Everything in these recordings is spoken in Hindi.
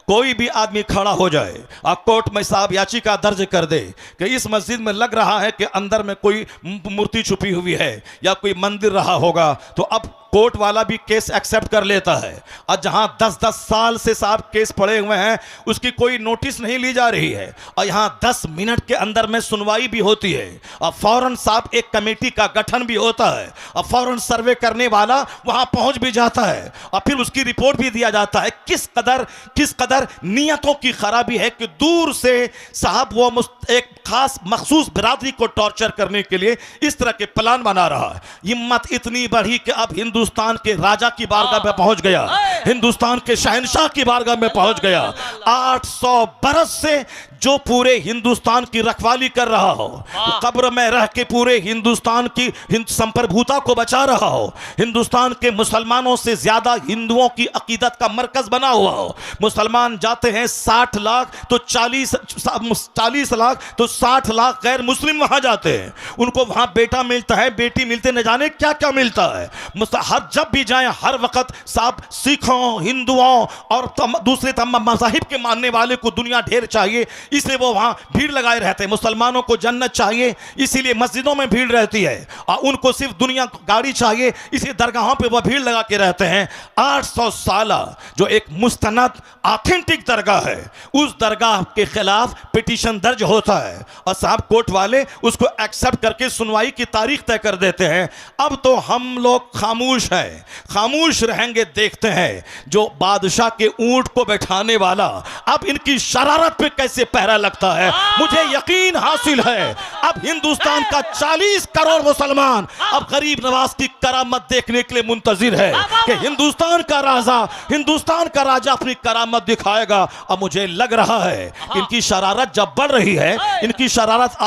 कोई भी आदमी खड़ा हो जाए और कोर्ट में साहब याचिका दर्ज कर दे कि इस मस्जिद में लग रहा है कि अंदर में कोई मूर्ति छुपी हुई है या कोई मंदिर रहा होगा, तो अब कोर्ट वाला भी केस एक्सेप्ट कर लेता है। और जहां 10-10 साल से साहब केस पड़े हुए हैं उसकी कोई नोटिस नहीं ली जा रही है, और यहां 10 मिनट के अंदर में सुनवाई भी होती है, और फौरन साहब एक कमेटी का गठन भी होता है, और फौरन सर्वे करने वाला वहां पहुंच भी जाता है, और फिर उसकी रिपोर्ट भी दिया जाता है। किस कदर नियतों की खराबी है कि दूर से साहब वो एक खास मखसूस बिरादरी को टॉर्चर करने के लिए इस तरह के प्लान बना रहा है। हिम्मत इतनी बढ़ी कि अब हिंदुस्तान के राजा की बारगाह में पहुंच गया, हिंदुस्तान के शहंशाह की बारगाह में पहुंच गया। 800 बरस से जो पूरे हिंदुस्तान की रखवाली कर रहा हो, कब्र में रह के पूरे हिंदुस्तान की संप्रभुता को बचा रहा हो, हिंदुस्तान के मुसलमानों से ज्यादा हिंदुओं की अकीदत का मरकज बना हुआ हो। मुसलमान जाते हैं 60 लाख तो 40 लाख तो 60 लाख गैर मुस्लिम वहां जाते हैं, उनको वहां बेटा मिलता है, बेटी मिलते, न जाने क्या क्या मिलता है। हर जब भी जाएं हर वक्त साहब सिखों, हिंदुओं और दूसरे तमाम मज़ाहिब के मानने वाले को दुनिया ढेर चाहिए, इसलिए वो वहां भीड़ लगाए रहते हैं। मुसलमानों को जन्नत चाहिए इसीलिए मस्जिदों में भीड़ रहती है, और उनको सिर्फ दुनिया गाड़ी चाहिए इसलिए दरगाहों पे वो भीड़ लगा के रहते हैं। 800 साल जो एक मुस्तनद ऑथेंटिक दरगाह है, उस दरगाह के खिलाफ पिटीशन दर्ज होता है, और साहब कोर्ट वाले उसको एक्सेप्ट करके सुनवाई की तारीख तय कर देते हैं। अब तो हम लोग खामोश हैं, खामोश रहेंगे, देखते हैं जो बादशाह के ऊंट को बैठाने वाला अब इनकी शरारत पे कैसे पहरा लगता है। मुझे यकीन हासिल है अब हिंदुस्तान का 40 करोड़ मुसलमान अब गरीब नवाज की करामत देखने के लिए मुंतजिर है कि हिंदुस्तान का राजा अपनी करामत दिखाएगा। अब मुझे लग रहा है कि इनकी शरारत जब बढ़ रही है, इनकी शरारत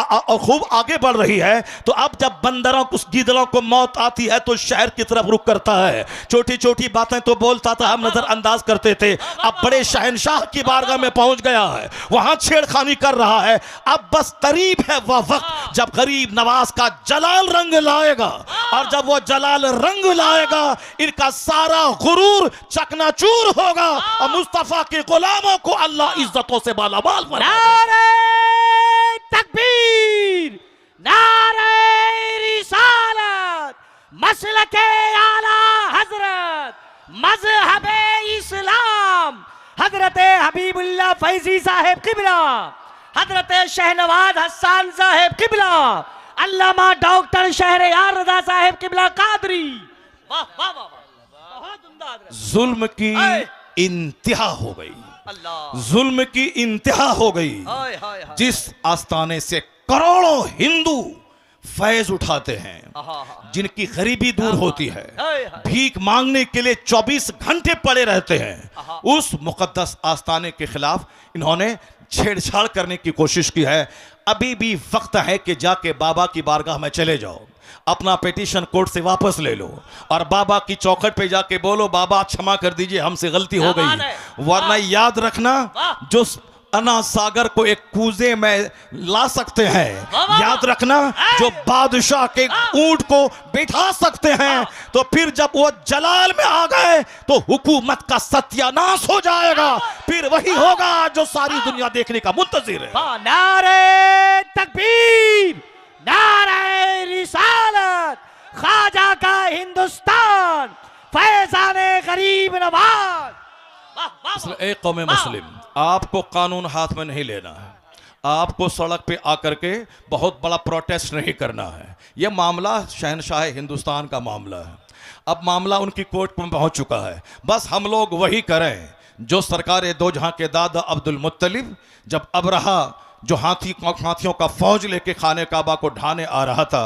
खूब आगे बढ़ रही है, तो अब जब बंदरों को, गीदड़ों को मौत आती है तो शहर की तरफ रुख करता है। छोटी छोटी बातें तो बोलता था, हम नजरअंदाज करते थे, अब बड़े शहंशाह की बारगाह में पहुंच गया है, वहां छेड़खानी कर रहा है। अब बस करीब है वह वक्त जब गरीब नवाज का जलाल रंग लाएगा, और जब वो जलाल रंग लाएगा इनका सारा गुरूर चकनाचूर होगा, और मुस्तफा के गुलामों को अल्लाह इज्जतों से मालामाल बनाएगा। तकबीर, नारे रिसालत, मसलके आला हजरत, मजहबे इस्लाम, हजरत हबीबुल्लाह फैजी साहेब किबला, हजरत शहनवाज हसन साहेब किबला, अल्लामा डॉक्टर शहरयार रजा साहेब किबला कादरी। वाह वाह वाह, बहुत उम्दा। जुल्म की इंतहा हो गई, जुल्म की इंतहा हो गई। जिस आस्थाने से करोड़ों हिंदू फैज उठाते हैं, जिनकी गरीबी दूर होती है, भीख मांगने के लिए 24 घंटे पड़े रहते हैं, उस मुकद्दस आस्थाने के खिलाफ इन्होंने छेड़छाड़ करने की कोशिश की है। अभी भी वक्त है कि जाके बाबा की बारगाह में चले जाओ, अपना पिटीशन कोर्ट से वापस ले लो, और बाबा की चौखट पे जाके बोलो, बाबा क्षमा कर दीजिए, हमसे गलती हो गई। वरना याद रखना, जो अना सागर को एक कूजे में ला सकते हैं, याद रखना, जो बादशाह के ऊंट को बिठा सकते हैं, तो फिर जब वो जलाल में आ गए तो हुकूमत का सत्यानाश हो जाएगा। फिर वही होगा जो सारी दुनिया देखने का मुंतजिर है। नारे तकबीर, नारे रिसालत, ख्वाजा का हिंदुस्तान, फैजाने गरीब नवाज। एक कौम मुस्लिम, आपको कानून हाथ में नहीं लेना है, आपको सड़क पे आकर के बहुत बड़ा प्रोटेस्ट नहीं करना है। यह मामला शहनशाह हिंदुस्तान का मामला है, अब मामला उनकी कोर्ट में पहुंच चुका है। बस हम लोग वही करें जो सरकार दो जहां के दादा अब्दुल मुत्तलिब, जब अबरहा जो हाथियों का फौज लेके खाने काबा को ढाने आ रहा था,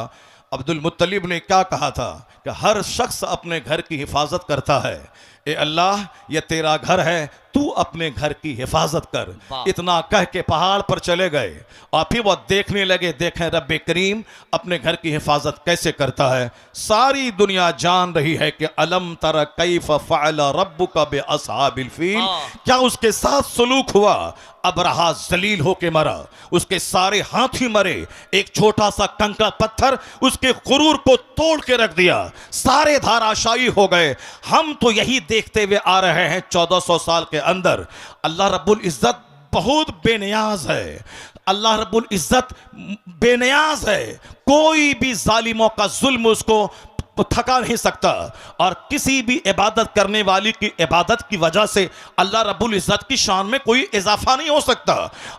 अब्दुल मुत्तलिब ने क्या कहा था कि हर शख्स अपने घर की हिफाजत करता है, ए अल्लाह ये तेरा घर है, तू अपने घर की हिफाजत कर। इतना कह के पहाड़ पर चले गए, और फिर वो देखने लगे, देखें रब्बे करीम अपने घर की हिफाजत कैसे करता है। सारी दुनिया जान रही है कि अलम तरा कैफ फ़अल रब्बुका बिअस्हाबिल फील, क्या उसके साथ सलूक हुआ। अबरहा जलील होके मरा, उसके सारे हाथी मरे, एक छोटा सा कंकड़ पत्थर उसके गुरूर को तोड़ के रख दिया, सारे धाराशायी हो गए। हम तो यही देखते हुए आ रहे हैं 1400 साल के अंदर अल्लाह रब्बुल इज़्ज़त बहुत बेनियाज है। अल्लाह रब्बुल इज़्ज़त बेनियाज है, कोई भी जालिमों का जुल्म उसको थका नहीं सकता। और किसी भी इबादत करने वाली की इबादत की वजह से अल्लाह रब्बुल इज़्ज़त की शान में कोई इजाफा नहीं हो सकता।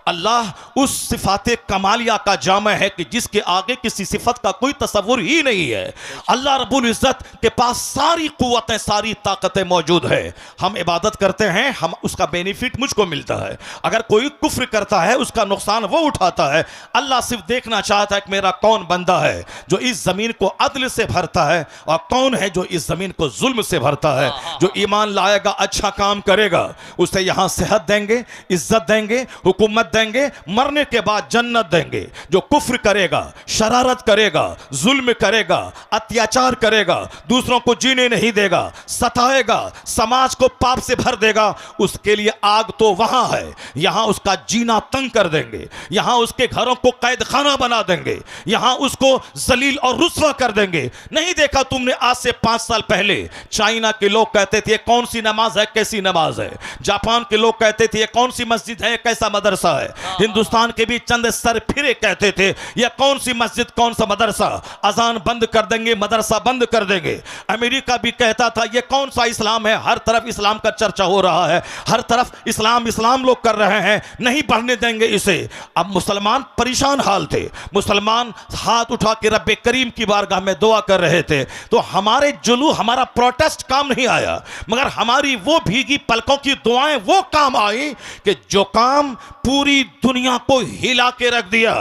अल्लाह उस सिफात कमालिया का जामा है कि जिसके आगे किसी सिफत का कोई तसव्वुर ही नहीं है। अल्लाह रब्बुल इज़्ज़त के पास सारी कुव्वतें, सारी ताकतें मौजूद है। हम इबादत करते हैं, हम उसका बेनिफिट मुझको मिलता है। अगर कोई कुफ्र करता है उसका नुकसान वो उठाता है। अल्लाह सिर्फ देखना चाहता है कि मेरा कौन बंदा है जो इस जमीन को अदल से भरता है और कौन है जो इस जमीन को जुल्म से भरता है। जो ईमान लाएगा, अच्छा काम करेगा, उसे यहां सेहत देंगे, इज्जत देंगे, हुकूमत देंगे, मरने के बाद जन्नत देंगे। जो कुफ्र करेगा, शरारत करेगा, जुल्म करेगा, अत्याचार करेगा, दूसरों को जीने नहीं देगा, सताएगा, समाज को पाप से भर देगा, उसके लिए आग तो वहां है। यहां उसका जीना तंग कर देंगे, यहां उसके घरों को कैद खाना बना देंगे, यहां उसको जलील और रुस्वा कर देंगे। नहीं देखा तुमने आज से 5 साल पहले चाइना के लोग कहते थे कौन सी नमाज है, कैसी नमाज है। जापान के लोग कहते थे कौन सी मस्जिद है, कैसा मदरसा है। हिंदुस्तान के भी चंद सर फिरे कहते थे यह कौन सी मस्जिद, कौन सा मदरसा, अजान बंद कर देंगे, मदरसा बंद कर देंगे। अमेरिका भी कहता था यह कौन सा इस्लाम है, हर तरफ इस्लाम का चर्चा हो रहा है, हर तरफ इस्लाम इस्लाम लोग कर रहे हैं, नहीं बढ़ने देंगे इसे। अब मुसलमान परेशान हाल थे, मुसलमान हाथ उठा के रब्बे करीम की बारगाह में दुआ कर रहे थे। तो हमारे जुलू, हमारा प्रोटेस्ट काम नहीं आया, मगर हमारी वो भीगी पलकों की दुआएं वो काम आई कि जो काम पूरी दुनिया को हिला के रख दिया।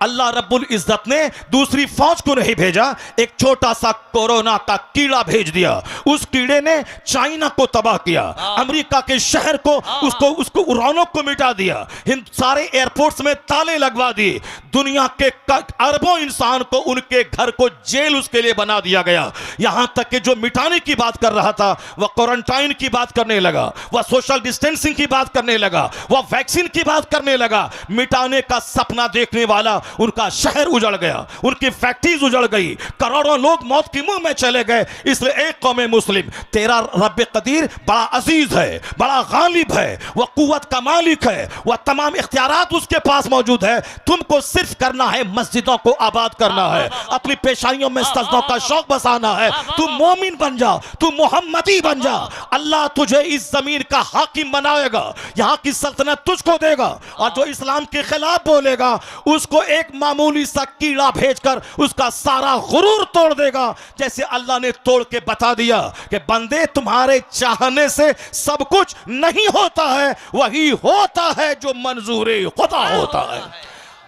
अल्लाह रब्बुल इज़्ज़त ने दूसरी फौज को नहीं भेजा, एक छोटा सा कोरोना का कीड़ा भेज दिया। उस कीड़े ने चाइना को तबाह किया, अमेरिका के शहर को, उसको रौनक को मिटा दिया, सारे एयरपोर्ट्स में ताले लगवा दिए, दुनिया के अरबों इंसान को उनके घर को जेल उसके लिए बना दिया गया। यहां तक कि जो मिटाने की बात कर रहा था वह क्वारंटाइन की बात करने लगा, वह सोशल डिस्टेंसिंग की बात करने लगा, वह वैक्सीन की बात करने लगा। मिटाने का सपना देखने वाला उनका शहर उजड़ गया, उनकी फैक्ट्रीज उजड़ गई, करोड़ों लोग मौत के मुंह में चले गए। इसलिए एक कौम मुस्लिम, तेरा रब कदीर बड़ा अजीज है, बड़ा गालिब है, वह कुव्वत का मालिक है, वह तमाम इख्तियारात उसके पास मौजूद है। तुमको सिर्फ करना है मस्जिदों को आबाद करना है, अपनी पेशानियों में सजदों का शौक बसाना है। तू मोमिन बन जा, तू मोहम्मदी बन जा, अल्लाह तुझे इस जमीन का हाकिम बनाएगा, यहां की सल्तनत तुझको देगा। और जो इस्लाम के खिलाफ बोलेगा उसको एक मामूली सा कीड़ा भेजकर उसका सारा गुरूर तोड़ देगा। जैसे अल्लाह ने तोड़ के बता दिया कि बंदे तुम्हारे चाहने से सब कुछ नहीं होता है, वही होता है जो मंजूरी खुदा होता है।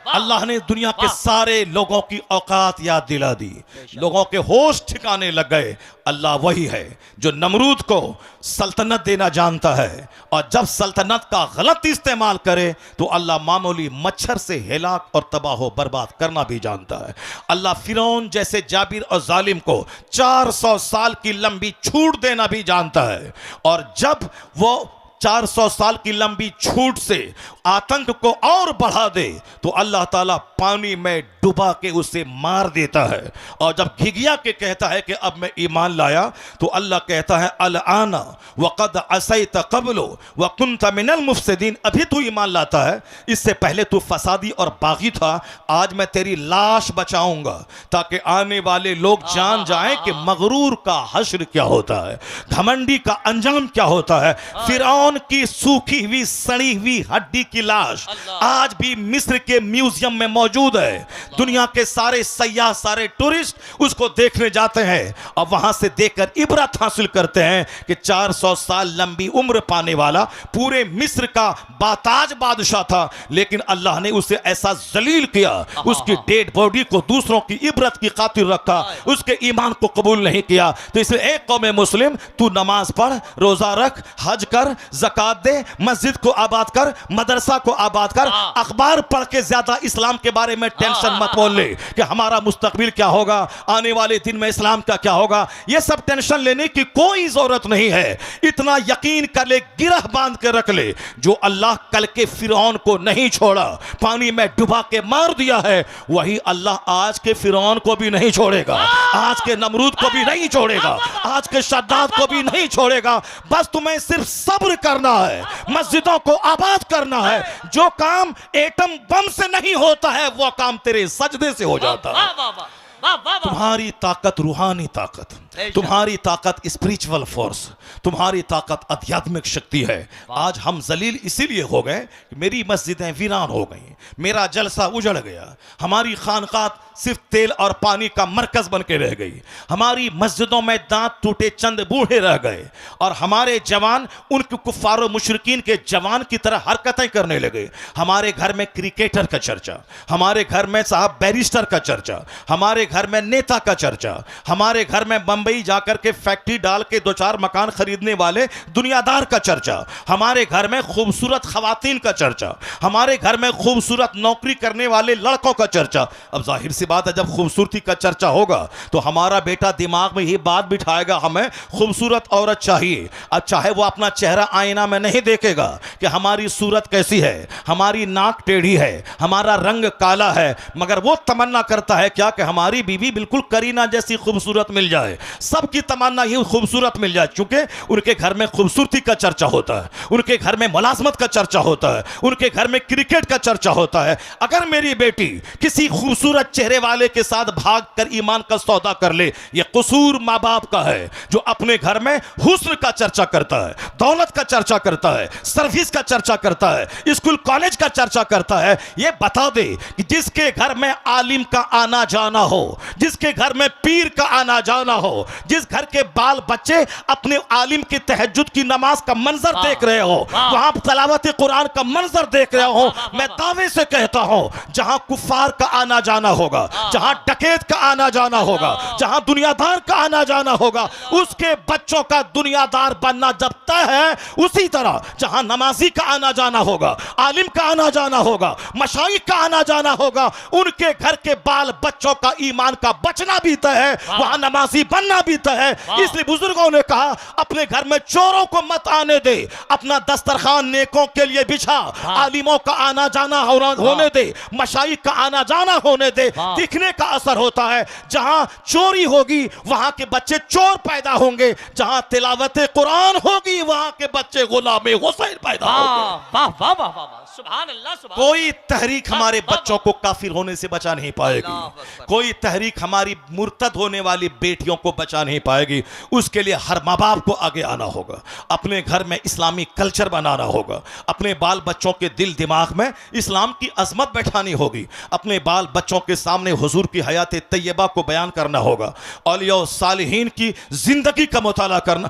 अल्लाह ने दुनिया के सारे लोगों की औकात याद दिला दी, लोगों के होश ठिकाने लग गए। अल्लाह वही है जो नमरूद को सल्तनत देना जानता है, और जब सल्तनत का गलत इस्तेमाल करे तो अल्लाह मामूली मच्छर से हिलाक और तबाह बर्बाद करना भी जानता है। अल्लाह फिरौन जैसे जाबिर और जालिम को 400 साल की लंबी छूट देना भी जानता है, और जब वो 400 साल की लंबी छूट से आतंक को और बढ़ा दे तो अल्लाह ताला पानी में डुबा के उसे मार देता है। और जब घिघिया के कहता है कि अब मैं ईमान लाया तो अल्लाह कहता है अल आना वक़द असैत क़ब्लु व कुन्त मिनल मुफ़्सिदीन, अभी तू ईमान लाता है, इससे पहले तू फसादी और बागी था। आज मैं तेरी लाश बचाऊंगा ताकि आने वाले लोग जान जाएं कि मगरूर का हश्र क्या होता है, घमंडी का अंजाम क्या होता है। फिरौन की सूखी हुई सड़ी हुई हड्डी की लाश आज भी मिस्र के म्यूजियम में मौजूद है। दुनिया के सारे सयाह, सारे टूरिस्ट उसको देखने जाते हैं और वहां से देखकर इबरत हासिल करते हैं कि 400 साल लंबी उम्र पाने वाला पूरे मिस्र का बाताज बादशाह था, लेकिन अल्लाह ने उसे ऐसा जलील किया, उसकी डेड बॉडी को दूसरों की इबरत की खातिर रखा, उसके ईमान को कबूल नहीं किया। तो इसलिए एक कौम मुस्लिम, तू नमाज पढ़, रोजा रख, हज कर, ज़कात दे, मस्जिद को आबाद कर, मदरसा को आबाद कर, अखबार पढ़ के ज्यादा इस्लाम के बारे में टेंशन मत मत बोल ले कि हमारा मुस्तकबिल क्या होगा, आने वाले दिन में इस्लाम का क्या होगा। ये सब टेंशन लेने की कोई जरूरत नहीं है। इतना यकीन कर ले, गिरह बांध के रख ले, जो अल्लाह कल के फिरौन को नहीं छोड़ा, पानी में डुबा के मार दिया है, वही अल्लाह आज के फिरौन को भी नहीं छोड़ेगा, आज के नमरूद को भी नहीं छोड़ेगा, आज के शद्दाद को भी नहीं छोड़ेगा। बस तुम्हें सिर्फ सब्र करना है, मस्जिदों को आबाद करना है। जो काम एटम बम से नहीं होता है वो काम तेरे सजदे से हो जाता है। तुम्हारी ताकत रूहानी ताकत, तुम्हारी ताकत स्पिरिचुअल फोर्स, तुम्हारी ताकत आध्यात्मिक शक्ति है। आज हम जलील इसीलिए हो गए कि मेरी मस्जिदें वीरान हो गई, मेरा जलसा उजड़ गया, हमारी खानकाह सिर्फ तेल और पानी का मरकज बन के रह गई, हमारी मस्जिदों में दांत टूटे चंद बूढ़े रह गए, और हमारे जवान उनके कुफ्फार और मुशरिकीन के जवान की तरह हरकतें करने लगे। हमारे घर में क्रिकेटर का चर्चा, हमारे घर में साहब बैरिस्टर का चर्चा, हमारे घर में नेता का चर्चा, हमारे घर में बंबई जाकर के फैक्ट्री डाल के 2-4 मकान खरीदने वाले दुनियादार का चर्चा, हमारे घर में खूबसूरत खवातीन का चर्चा, हमारे घर में खूबसूरत नौकरी करने वाले लड़कों का चर्चा। अब जाहिर सी बात है, जब खूबसूरती का चर्चा होगा तो हमारा बेटा दिमाग में ये बात बिठाएगा हमें खूबसूरत औरत चाहिए। अब चाहे वो अपना चेहरा आईना में नहीं देखेगा कि हमारी सूरत कैसी है, हमारी नाक टेढ़ी है, हमारा रंग काला है, मगर वो तमन्ना करता है क्या कि हमारी बीवी बिल्कुल करीना जैसी खूबसूरत मिल जाए। सबकी तमन्ना ये खूबसूरत मिल जाए, क्योंकि उनके घर में खूबसूरती का चर्चा होता है, उनके घर में मुलाजमत का चर्चा होता है, उनके घर में क्रिकेट का चर्चा होता है। अगर मेरी बेटी किसी खूबसूरत चेहरे वाले के साथ भागकर ईमान का सौदा कर ले, यह कसूर माँ बाप का है जो अपने घर में हुस्न का चर्चा करता है, दौलत का चर्चा करता है, सर्विस का चर्चा करता है, स्कूल कॉलेज का चर्चा करता है। यह बता दे कि जिसके घर में आलिम का आना जाना हो, जिसके घर में पीर का आना जाना हो, जिस घर के बाल बच्चे अपने आलिम की तहज्जुद की नमाज का मंजर देख रहे हो, वहां तलावत कुरान का मंजर देख रहे हो, मैं दावे से कहता हूं जहां कुफार का आना जाना होगा, जहां डकैत का आना जाना होगा, जहां दुनियादार का आना जाना होगा, उसके बच्चों का दुनियादार बनना जब तय है, उसी तरह जहां नमाजी का आना जाना होगा, आलिम का आना जाना होगा, मशाइख का आना जाना होगा, उनके घर के बाल बच्चों का ईमान का बचना भी तय है, वहां नमाजी बनना भी तय है। इसलिए बुजुर्गों ने कहा अपने घर में चोरों को मत आने दे, अपना दस्तरखान नेकों के लिए बिछा, आलिमों का आना जाना होने दे, मशाइख का आना जाना होने दे। दिखने का असर होता है, जहां चोरी होगी वहां के बच्चे चोर पैदा होंगे, जहां तिलावत कुरान होगी वहां के बच्चे गुलाम हुसैन पैदा होंगे। वाह वाह वाह वाह, सुभान अल्लाह, सुभान। कोई तहरीक हमारे बच्चों को काफिर होने से बचा नहीं पाएगी, कोई तहरीक हमारी मुर्तद होने वाली बेटियों को बचा नहीं पाएगी। उसके लिए हर माँ बाप को आगे आना होगा, अपने घर में इस्लामी कल्चर बनाना होगा, अपने बाल बच्चों के दिल दिमाग में इस्लाम की अजमत बैठानी होगी, अपने बाल बच्चों के सामने हुजूर की हयात तैयबा को बयान करना होगा, औलिया सालिहीन की जिंदगी का मुताला करना,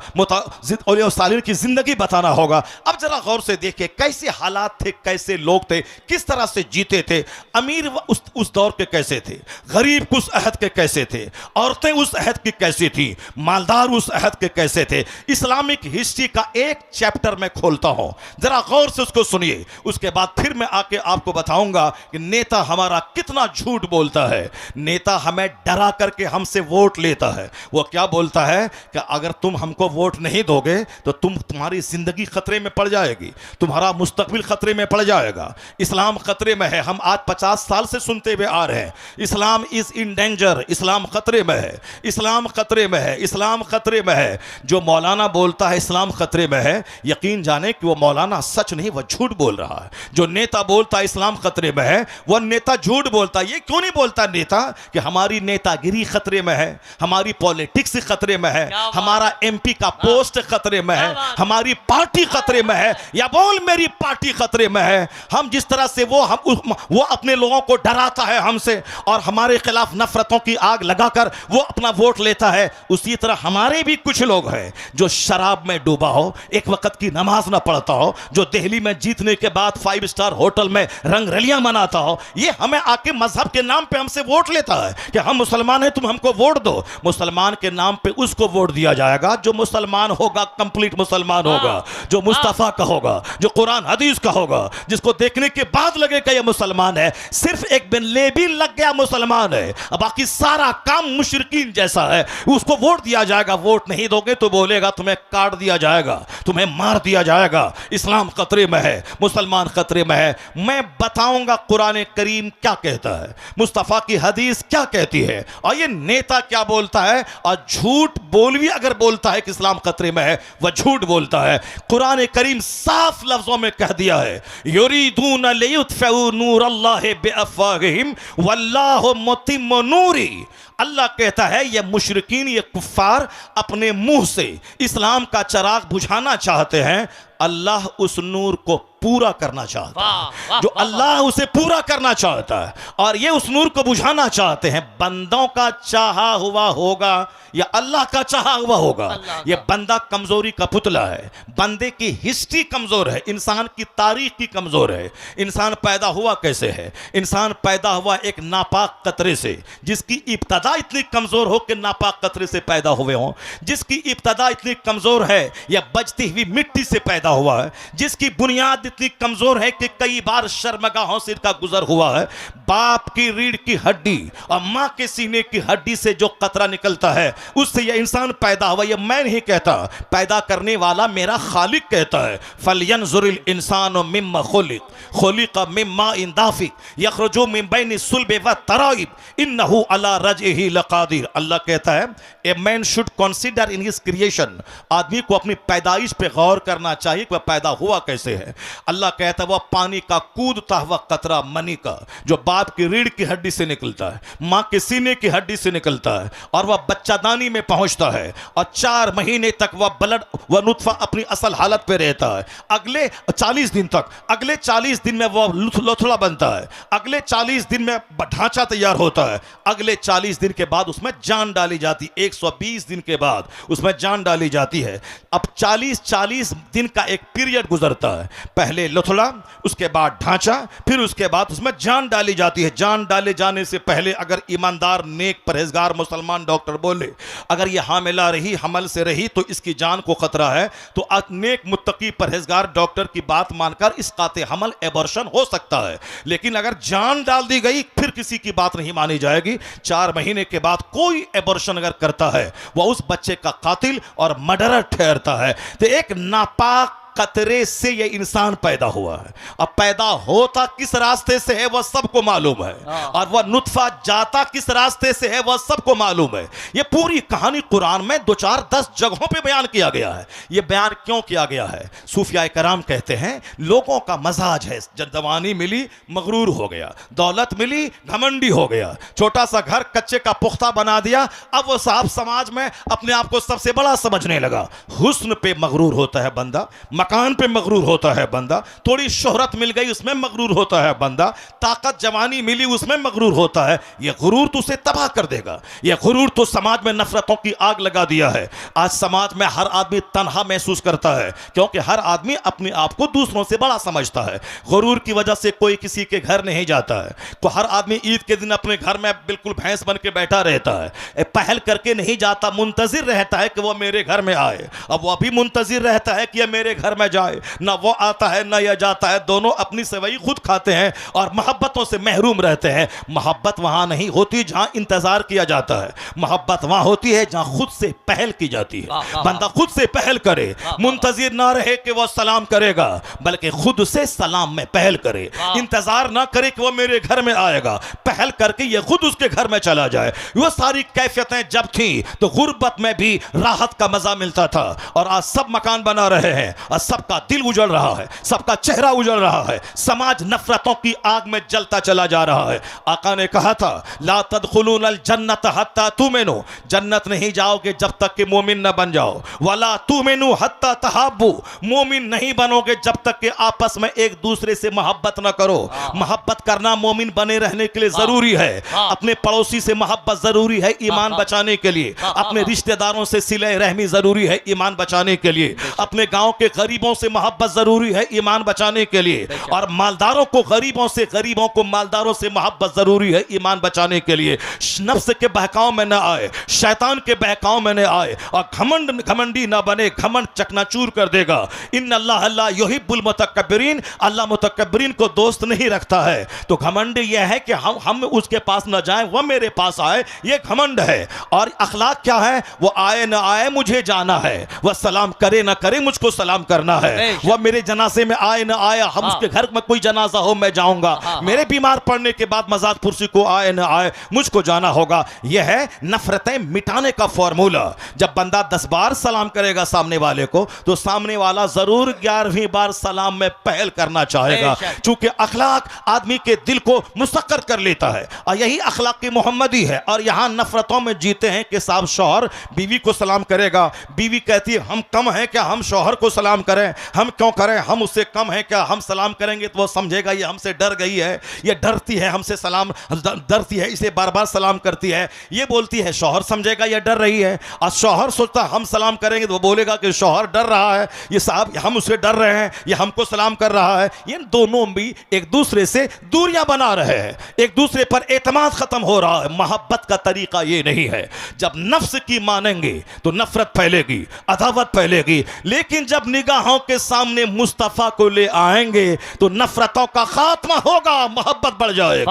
औलिया सालिहीन की जिंदगी बताना होगा। अब जरा गौर से देखिए कैसे हालात थे, कैसे लोग थे, किस तरह से जीते थे। अमीर उस दौर के कैसे थे, गरीब उस अहद के कैसे थे, औरतें उस अहद की कैसी थी, मालदार उस अहद के कैसे थे। इस्लामिक हिस्ट्री का एक चैप्टर मैं खोलता हूं, जरा गौर से उसको सुनिए, उसके बाद फिर मैं आके आपको बताऊंगा कि नेता हमारा कितना झूठ बोलता है। नेता हमें डरा करके हमसे वोट लेता है। वो क्या बोलता है कि अगर तुम हमको वोट नहीं दोगे तो तुम्हारी जिंदगी खतरे में पड़ जाएगी, तुम्हारा मुस्तकबिल खतरे में पड़ जाएगा, इस्लाम खतरे में है। हम आज 50 साल से सुनते हुए आ रहे हैं, इस्लाम इज इन डेंजर, इस्लाम खतरे में है, इस्लाम खतरे में है, इस्लाम खतरे में है। जो मौलाना बोलता है इस्लाम खतरे में है, यकीन जाने कि वो मौलाना सच नहीं, वह झूठ बोल रहा है। जो नेता बोलता है इस्लाम खतरे में है, वह नेता झूठ बोलता है। ये क्यों नहीं बोलता नेता कि हमारी नेतागिरी खतरे में है, हमारी पॉलिटिक्स खतरे में है, हमारा एमपी का पोस्ट खतरे में है, हमारी पार्टी खतरे में है, या बोल मेरी पार्टी खतरे में है। हम जिस तरह से वो अपने लोगों को डराता है हमसे और हमारे खिलाफ नफरतों की आग लगाकर वो अपना वोट लेता है, उसी तरह हमारे भी कुछ लोग हैं जो शराब में डूबा हो, एक वक्त की नमाज ना पढ़ता हो, जो दिल्ली में जीतने के बाद 5 स्टार होटल में रंगरलियां मनाता हो, ये हमें आके मजहब के नाम पे हमसे वोट लेता है कि हम मुसलमान हैं, तुम हमको वोट दो। मुसलमान के नाम पे उसको वोट दिया जाएगा जो मुसलमान होगा, कंप्लीट मुसलमान होगा, जो मुस्तफा का होगा, जो कुरान हदीस का होगा, जिसको देखने के बाद लगेगा ये मुसलमान है। सिर्फ एक बिन लेबी लग गया मुसलमान है, अब बाकी सारा काम मुशरिकीन जैसा है, उसको वोट दिया जाएगा। वोट नहीं दोगे तो बोलेगा तुम्हें काट दिया जाएगा, तुम्हें मार दिया जाएगा, इस्लाम खतरे में है, मुसलमान खतरे में है। मैं बताऊंगा कुरान करीम क्या कहता है, मुस्तफा की हदीस क्या कहती है, और ये नेता क्या बोलता है। और झूठ बोल भी अगर बोलता है कि इस्लाम खतरे में है, वह झूठ बोलता है। कुरान करीम साफ लफ्जों में कह दिया है, युरीदून लियुत्फिउ नूरल्लाहि बिअफ़वाहिहिम वल्लाहु मुतिम्मु नूरी। अल्लाह कहता है ये मुशरिकीन, ये कुफ्फार अपने मुंह से इस्लाम का चिराग बुझाना चाहते हैं, अल्लाह उस नूर को पूरा करना चाहता है, जो अल्लाह उसे पूरा करना चाहता है, और ये उस नूर को बुझाना चाहते हैं। बंदों का चाहा हुआ होगा या अल्लाह का चाहा हुआ होगा, ये बंदा कमजोरी का पुतला है, बंदे की हिस्ट्री कमजोर है, इंसान की तारीख की कमजोर है। इंसान पैदा हुआ कैसे है? इंसान पैदा हुआ एक नापाक कतरे से, जिसकी इब्तदा इतनी कमजोर हो कि नापाक कतरे से पैदा हुए हों, जिसकी इब्तदा इतनी कमजोर है या बजती हुई मिट्टी से पैदा हुआ है, जिसकी बुनियाद इतनी कमजोर है कि कई बार शर्मगाहों से इसका गुजर हुआ है। बाप की रीढ़ की हड्डी और मां के सीने की हड्डी से जो कतरा निकलता है, उससे यह इंसान पैदा हुआ। यह मैं नहीं कहता, पैदा करने वाला मेरा खालिक कहता है। फलयंजुरिल इंसानु मिम्मा खुलिक मिम्मा इन दाफिक यखरुजु मिन बैनि सुल्बि व तराइब इन्नहु अला रजइही लकादिर। अल्लाह कहता है a man should consider in his creation, आदमी को अपनी पैदाइश पे गौर करना चाहिए कि वह पैदा हुआ कैसे है। अल्लाह कहता है वह पानी का कूदता हुआ कतरा मनी का, जो बाप की रीढ़ की हड्डी से निकलता है, मां के सीने की हड्डी से निकलता है, और वह बच्चादानी में पहुंचता है, और 4 महीने तक वह ब्लड वह नुत्फा अपनी असल हालत पे रहता है। अगले 40 दिन तक, अगले 40 दिन में वह लोथड़ा बनता है, अगले 40 दिन में ढांचा तैयार होता है, अगले 40 दिन के बाद उसमें जान डाली जाती, 120 दिन के बाद उसमें जान डाली जाती है। अब 40 दिन का एक पीरियड गुजरता है, पहले लोथड़ा, उसके बाद ढांचा, फिर उसके बाद उसमें जान डाली जाती है। जान डाले जाने से पहले अगर ईमानदार नेक परहेजगार मुसलमान डॉक्टर बोले अगर यह हामिला रही, हमल से रही तो इसकी जान को खतरा है, तो नेक मुत्तकी परहेजगार डॉक्टर की बात मानकर इस काते हमल एबॉर्शन हो सकता है। लेकिन अगर जान डाल दी गई फिर किसी की बात नहीं मानी जाएगी। 4 महीने के बाद कोई एबॉर्शन अगर करता है वह उस बच्चे का कातिल और मर्डरर ठहरता है। तो एक नापाक कतरे से यह इंसान पैदा हुआ है। अब पैदा होता किस रास्ते से है वह सबको मालूम है, और वह नुत्फा जाता किस रास्ते से है वह सबको मालूम है। यह पूरी कहानी कुरान में 2-4-10 जगहों पे बयान किया गया है। यह बयान क्यों किया गया है? सूफिया कराम कहते हैं लोगों का मजाज है, जब जवानी मिली मगरूर हो गया, दौलत मिली घमंडी हो गया, छोटा सा घर कच्चे का पुख्ता बना दिया, अब वो साहब समाज में अपने आप को सबसे बड़ा समझने लगा। हुस्न पे मगरूर होता है बंदा, मकान पे मगरूर होता है बंदा, थोड़ी शोहरत मिल गई उसमें मगरूर होता है बंदा, ताकत जवानी मिली उसमें मगरूर होता है। यह गुरूर तो उसे तबाह कर देगा। यह गुरूर तो समाज में नफरतों की आग लगा दिया है। आज समाज में हर आदमी तन्हा महसूस करता है, क्योंकि हर आदमी अपने आप को दूसरों से बड़ा समझता है। गुरूर की वजह से कोई किसी के घर नहीं जाता है। तो हर आदमी ईद के दिन अपने घर में बिल्कुल भैंस बन के बैठा रहता है, पहल करके नहीं जाता, मुंतजिर रहता है कि वह मेरे घर में आए। अब वह भी मुंतजिर रहता है कि यह मेरे घर में जाए, ना वो आता है ना यह जाता है, दोनों अपनी सेवई खुद खाते हैं और मोहब्बतों से महरूम रहते हैं। मोहब्बत वहां नहीं होती जहां इंतजार किया जाता है, मोहब्बत वहां होती है जहां खुद से पहल की जाती है। बंदा खुद से पहल करे, मुंतजिर ना रहे कि वह सलाम करेगा, बल्कि खुद से सलाम में पहल करे, इंतजार ना करे कि वह मेरे घर में आएगा, पहल करके यह खुद उसके घर में चला जाए। वो सारी कैफियतें जब थी तो गुर्बत में भी राहत का मजा मिलता था, और आज सब मकान बना रहे हैं और सबका दिल उजड़ रहा है, सबका चेहरा उजड़ रहा है, समाज नफरतों की आग में जलता चला जा रहा है। आका ने कहा था ला तदखुलूनल जन्नत हत्ता तुमिनु, जन्नत नहीं जाओगे जब तक कि मोमिन न बन जाओ। वला तुमिनु हत्ता तहाब्बू, मोमिन नहीं बनोगे जब तक कि आपस में एक दूसरे से मोहब्बत न करो। मोहब्बत करना मोमिन बने रहने के लिए जरूरी है। अपने पड़ोसी से मोहब्बत जरूरी है ईमान बचाने के लिए। अपने रिश्तेदारों से सिले रहमी जरूरी है ईमान बचाने के लिए। अपने गांव के गरीबों से मोहब्बत जरूरी है ईमान बचाने के लिए। और मालदारों को गरीबों से, गरीबों को मालदारों से मोहब्बत जरूरी है ईमान बचाने के लिए। नफ्स के बहकाव में न आए, शैतान के बहकाव में न आए, और घमंडी न बने, घमंड चकनाचूर कर देगा। इन अल्लाह ला युहिब्बुल मुतकब्बिरीन, अल्लाह मुतकब्बिरीन को दोस्त नहीं रखता है। तो घमंड यह है कि हम उसके पास न जाएं, वह मेरे पास आए, ये घमंड है। और अखलाक क्या है? वो आए न आए मुझे जाना है, वह सलाम करे न करे मुझको सलाम करना है। वह मेरे जनाजे में आए न आए, हम उसके घर में कोई जनाजा हो मैं जाऊंगा। मेरे बीमार पड़ने के बाद मज़ाद पुरसी को आए न आए मुझको जाना होगा। यह है नफरतें मिटाने का फॉर्मूला। जब बंदा 10 बार सलाम करेगा सामने वाले को, तो सामने वाला जरूर 11वीं बार सलाम में पहल करना चाहेगा, क्योंकि अखलाक आदमी के दिल को मुस्तकर कर लेता है। और यही अखलाक की मोहम्मदी है। और यहां नफरतों में जीते हैं कि साहब शौहर बीवी को सलाम करेगा, बीवी कहती है हम कम हैं क्या हम शौहर को सलाम करें, हम क्यों करें, हम उससे कम हैं क्या, हम सलाम करेंगे तो वो समझेगा ये हमसे डर गई है, ये डरती है हमसे सलाम, डरती है इसे बार बार सलाम करती है, ये बोलती है शौहर समझेगा ये डर रही है। और शौहर सोचता हम सलाम करेंगे तो वो बोलेगा कि शौहर डर रहा है, ये साहब हम उससे डर रहे हैं, ये हमको सलाम कर रहा है। ये दोनों भी एक दूसरे से दूरियां बना रहे हैं, एक दूसरे पर एतमाद खत्म हो रहा है। मोहब्बत का तरीका ये नहीं है। जब नफ्स की मानेंगे तो नफरत फैलेगी, अदावत फैलेगी, लेकिन जब निगाहों के सामने मुस्तफा को ले आएंगे तो नफरतों का खात्मा होगा, मोहब्बत बढ़ जाएगी।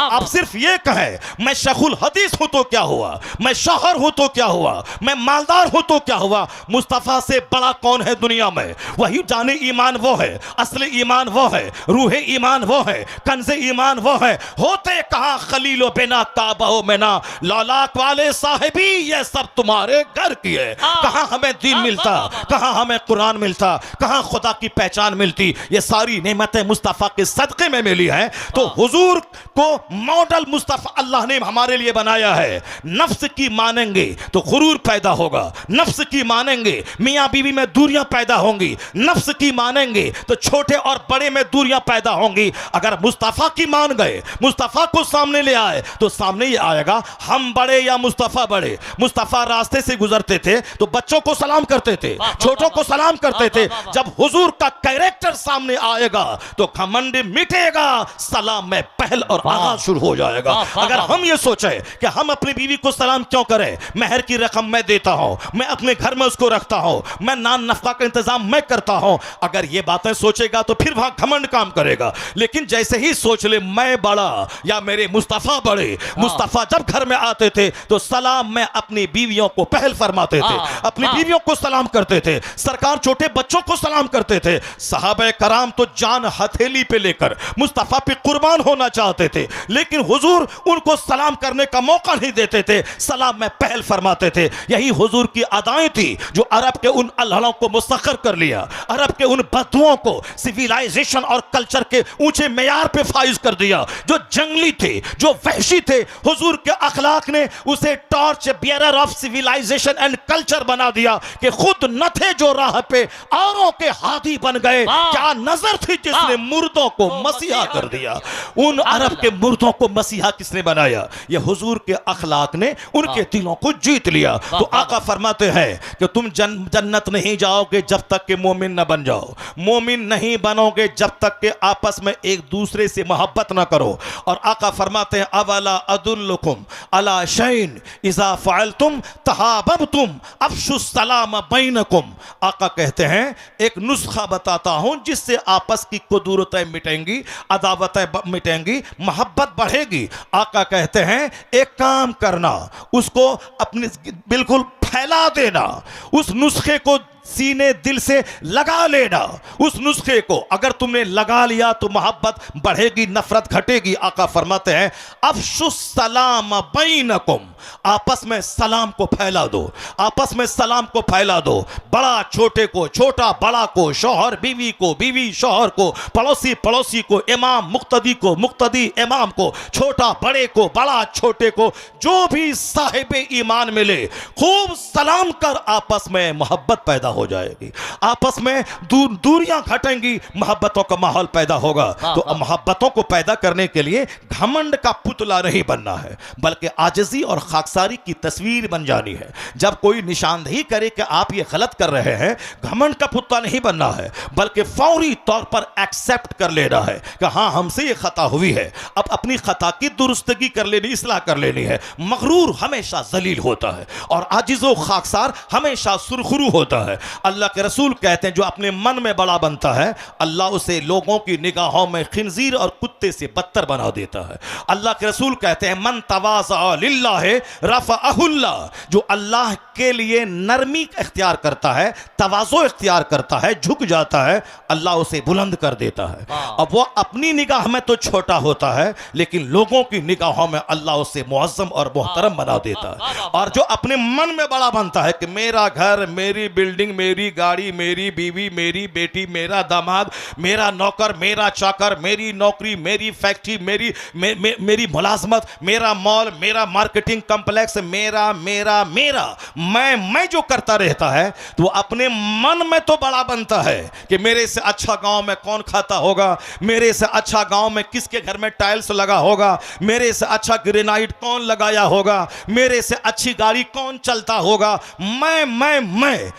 अब सिर्फ ये कहें मैं शेखुल हदीस हूं तो क्या हुआ, मैं शौहर हूं तो क्या हुआ, मैं मालदार हूं तो क्या हुआ, मुस्तफा से बड़ा कौन है दुनिया में? वही जाने ईमान वो है, असली ईमान वो है, रूहे ईमान वो है, कंज़े ईमान वो है। होते कहां खलीलो बिना काबहो में ना, लौलाक वाले साहिबी ये सब तुम्हारे घर की है। कहां हमें दीन मिलता, कहां हमें कुरान मिलता, कहां खुदा की पहचान मिलती। ये सारी नेमतें मुस्तफा के सदक़े में मिली हैं। तो हुजूर को मॉडल मुस्तफा अल्लाह ने हमारे लिए बनाया है। नफ्स की मानेंगे तो गुरूर पैदा होगा, नफ्स की मानेंगे मियां बीवी में दूरियां पैदा होंगी, नफ्स की मानेंगे तो छोटे और बड़े में दूरियां पैदा होंगी। अगर मुस्तफा की मान गए, मुस्तफा को सामने ले आए तो सामने ये आएगा हम बड़े या मुस्तफा बड़े। मुस्तफा रास्ते से गुजरते थे तो बच्चों को सलाम करते थे, छोटों को सलाम करते थे। जब हुजूर का कैरेक्टर सामने आएगा तो घमंड मिटेगा, सलाम में पहल और आगाज शुरू हो जाएगा। अगर हम ये सोचे कि हम अपनी बीवी को सलाम क्यों करें, महर की रकम मैं देता हूं, मैं अपने घर में उसको रखता हूं, मैं नान नफका का इंतजाम मैं करता हूं, अगर ये बातें सोचेगा तो फिर वहां घमंड काम करेगा। लेकिन जैसे ही सोच ले मैं बड़ा या मेरे मुस्तफा बड़े, मुस्तफा जब घर में आते थे तो सलाम में अपनी बीवियों को पहल फरमाते थे, अपनी बीवियों को सलाम करते थे। सरकार छोटे बच्चों को सलाम करते थे। सहाबे कराम तो जान हथेली पे लेकर मुस्तफा पे कुर्बान होना चाहते थे, लेकिन हुजूर उनको सलाम करने का मौका नहीं देते थे, सलाम में पहल फरमाते थे। यही हुजूर की अदाएं थी जो अरब के उन अल्लाहों को मुस्तखर कर लिया, अरब के उन बदुओं को सिविलाइजेशन और कल्चर के ऊंचे मेयार पे फाइज कर दिया। जो जंगली थे, जो वहशी थे, हुजूर के अखलाक ने उसे torch bearer of civilisation and culture बना दिया कि खुद न थे जो राह पे औरों के हादी बन गए। क्या नजर थी जिसने मुर्दों को मसीहा कर दिया। उन अरब के मुर्दों को मसीहा किसने बनाया? ये हुजूर के अखलाक ने उनके दिलों को जीत लिया। तो आका फरमाते हैं कि तुम जन्नत नहीं जाओगे जब तक कि मोमिन न बन जाओ, मोमिन नहीं बनोगे जब तक कि आपस में एक दूसरे से मोहब्बत न करो। और आका फरमाते हैं अवला अदुल्लुकुम अला शैइन इज़ा फ़अलतुम तहाबबतुम अफ़शु सलाम बैनकुम। आका कहते हैं एक नुस्खा बताता हूं जिससे आपस की कुदूरतें मिटेंगी, अदावतें मिटेंगी, मोहब्बत बढ़ेगी। आका कहते हैं एक काम करना, उसको अपने बिल्कुल फैला देना, उस नुस्खे को सीने दिल से लगा लेना। उस नुस्खे को अगर तुमने लगा लिया तो मोहब्बत बढ़ेगी, नफरत घटेगी। आका फरमाते हैं अफशुस सलाम बैनकुम, आपस में सलाम को फैला दो, आपस में सलाम को फैला दो। बड़ा छोटे को, छोटा बड़ा को, शौहर बीवी को, बीवी शौहर को, पड़ोसी पड़ोसी को, इमाम मुक्तदी को, मुक्तदी इमाम को, छोटा बड़े को, बड़ा छोटे को, जो भी साहिब ईमान मिले खूब सलाम कर, आपस में मोहब्बत पैदा हो जाएगी, आपस में दूरियां घटेंगी, मोहब्बतों का माहौल पैदा होगा। तो मोहब्बतों को पैदा करने के लिए घमंड का पुतला नहीं बनना है, बल्कि आजिज़ी और खाकसारी की तस्वीर बन जानी है। जब कोई निशानदेही करे कि आप ये गलत कर रहे हैं, घमंड का पुतला नहीं बनना है, बल्कि फौरी तौर पर एक्सेप्ट कर लेना है कि हाँ हमसे ये खता हुई है, अब अपनी खता की दुरुस्तगी कर लेनी, इस्लाह कर लेनी है। मगरूर हमेशा जलील होता है और आजिज़ो खाकसार हमेशा सुरखरू होता है। अल्लाह के रसूल कहते हैं जो अपने मन में बड़ा बनता है, अल्लाह उसे लोगों की निगाहों में खिंजीर और कुत्ते से बदतर बना देता है। अल्लाह के रसूल कहते हैं मन तवाज़ा लिल्लाह रफ़अहुल्लाह, जो अल्लाह के लिए नरमी इख्तियार करता है, तवाज़ो इख्तियार करता है, झुक जाता है, अल्लाह उसे बुलंद कर देता है। अब वो अपनी निगाह में तो छोटा होता है, लेकिन लोगों की निगाहों में अल्लाह उसे मुअज़्ज़म और मोहतरम बना देता है। और जो अपने मन में बड़ा बनता है कि मेरा घर, मेरी बिल्डिंग, मेरी गाड़ी, मेरी बीवी, मेरी बेटी, मेरा दामाद, मेरा नौकर, मेरा चाकर, मेरी नौकरी, मेरी फैक्ट्री, मेरी मुलाजमत, मेरा मॉल, मेरा मार्केटिंग कॉम्प्लेक्स, मेरा मेरा मेरा मैं जो करता रहता है, तो वो अपने मन में तो बड़ा बनता है कि मेरे से अच्छा गांव में कौन खाता होगा, मेरे से अच्छा गांव में किसके घर में टाइल्स लगा होगा, मेरे से अच्छा ग्रेनाइट कौन लगाया होगा, मेरे से अच्छी गाड़ी कौन चलता होगा। मैं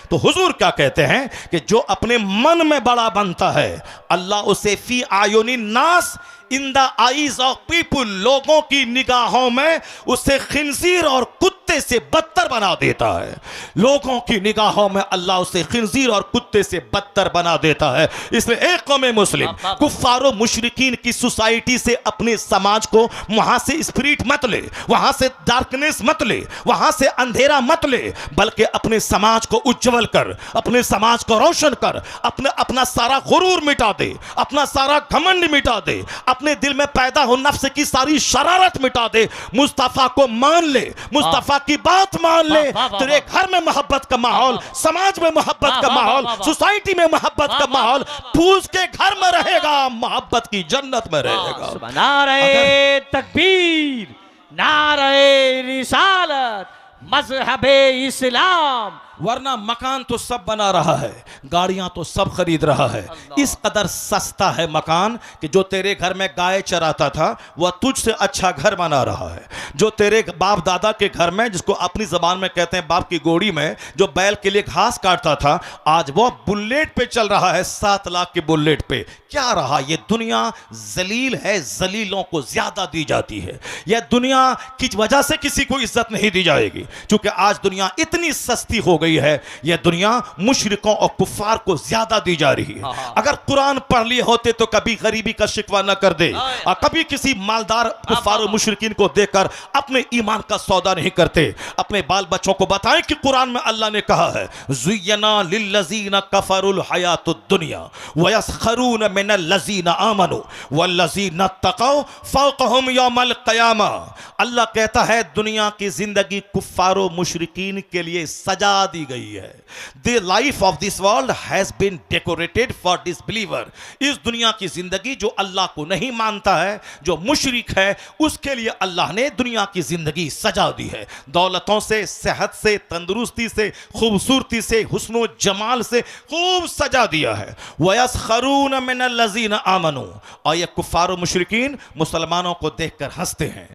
तो हुजूर क्या कहते हैं कि जो अपने मन में बड़ा बनता है, अल्लाह उसे फी आयुनि नास, in the eyes of people, लोगों की निगाहों में उसे खिंजीर और कुत्ते से बदतर बना देता है। लोगों की निगाहों में अल्लाह उसे खिंजीर और कुत्ते से बदतर बना देता है। इसलिए एक कौम मुस्लिम कुफ्फारो मुशरिकीन की सोसाइटी से अपने समाज को, वहां से स्पिरिट मत ले, वहां से डार्कनेस मत ले, वहां से अंधेरा मत ले, बल्कि अपने समाज को उज्जवल कर, अपने समाज को रोशन कर, अपना सारा गुरूर मिटा दे, अपना सारा घमंड मिटा दे, अपने दिल में पैदा हो नफ्स की सारी शरारत मिटा दे, मुस्तफा को मान ले, मुस्तफा की बात मान ले। तेरे घर में मोहब्बत का माहौल, समाज में मोहब्बत का माहौल, सोसाइटी में मोहब्बत का माहौल, पूछ के घर में रहेगा, मोहब्बत की जन्नत में रहेगा। नारे तकबीर, नारे रिसालत, मज़हबे इस्लाम। वरना मकान तो सब बना रहा है, गाड़ियां तो सब खरीद रहा है, इस कदर सस्ता है मकान कि जो तेरे घर में गाय चराता था वह तुझसे अच्छा घर बना रहा है। जो तेरे बाप दादा के घर में, जिसको अपनी जबान में कहते हैं बाप की गोड़ी में, जो बैल के लिए घास काटता था, आज वो बुलेट पे चल रहा है, 7 लाख के बुलेट पे। क्या रहा? ये दुनिया जलील है, जलीलों को ज्यादा दी जाती है। यह दुनिया की वजह से किसी को इज्जत नहीं दी जाएगी, क्योंकि आज दुनिया इतनी सस्ती हो गई है। यह दुनिया मुशरिकों और कुफ्फार को ज्यादा दी जा रही है। अगर कुरान पढ़ लिए होते तो कभी गरीबी का शिकवा न कर दे, और कभी किसी मालदार कुफ्फार और मुशरिकीन को देखकर अपने ईमान का सौदा नहीं करते। अपने बाल बच्चों को बताएं कि कुरान में अल्लाह ने कहा है ज़ुय्यना लिल्लज़ीना कफ़रुल हयातुद दुनिया व यस्खरून मिनल लज़ीना आमनू वल्लज़ीना तक़ौ फ़ौक़हुम यौमल क़यामा। अल्लाह कहता है दुनिया की जिंदगी कुफ्फार मुशरिकीन के लिए सजा दी गई है। The life of this world has been decorated for disbeliever. इस दुनिया की जिंदगी जो अल्लाह को नहीं मानता है, जो मुशरिक है, उसके लिए अल्लाह ने दुनिया की जिंदगी सजा दी है। दौलतों से, सेहत से, तंदुरुस्ती से, खूबसूरती से, हुस्नो जमाल से खूब सजा दिया है। वयस्खरून मिनल लज़ीना आमनू, और ये कुफ्फार मुशरिकीन मुसलमानों को देखकर हंसते हैं।